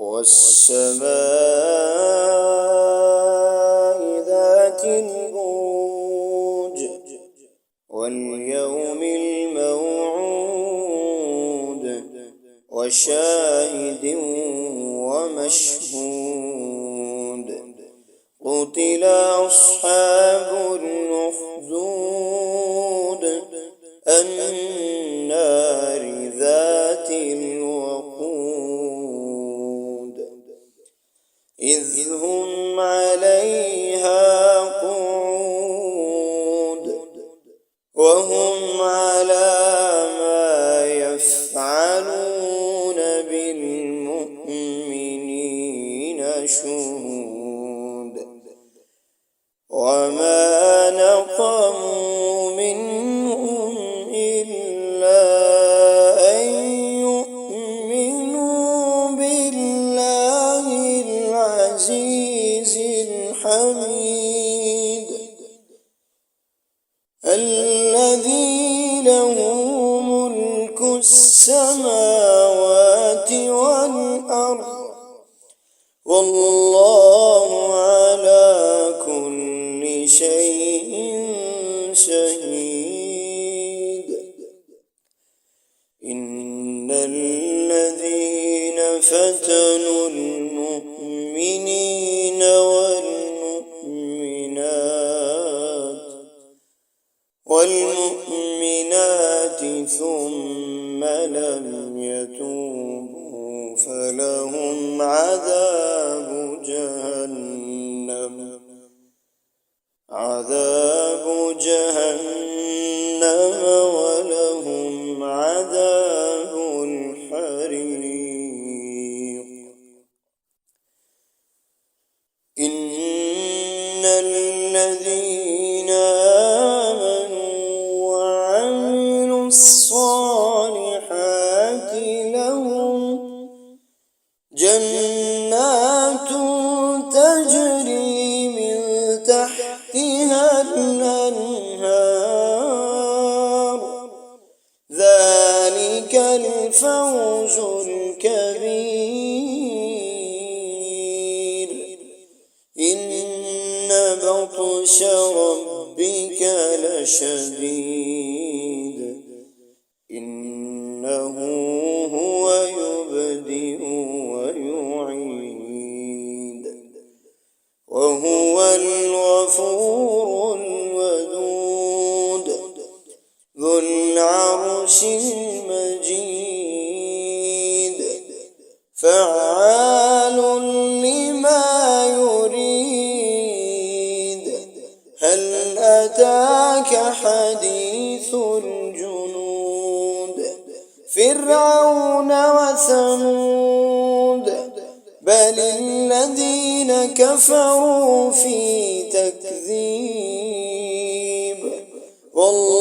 والسماء ذات البروج واليوم الموعود وشاهد ومشهود قتل أصحاب الأخدود النار ذات الوقود إذ هم عليها قعود وهم على ما يفعلون بالمؤمنين شهود وما نقموا منهم إلا أن يؤمنوا بالله العزيز الحميد الذي له ملك السماوات والأرض والله على كل شيء شهيد إن الذين فتنوا المؤمنين والمؤمنات ثم لم يتوبوا فلهم عذاب جهنم ولهم عذاب الحريق إن الذين آمنوا وعملوا الصالحات لهم جنات تجري من تحتها الأنهار ذلك الفوز الكبير إن بطش ربك لشديد إنه هو يبدئ ويعيد وهو الغفور الودود ذو العرش المجيد فعال لما يريد هل أتاك حديث الجنود فرعون وثمود بل الذين كفروا في تكذيب والله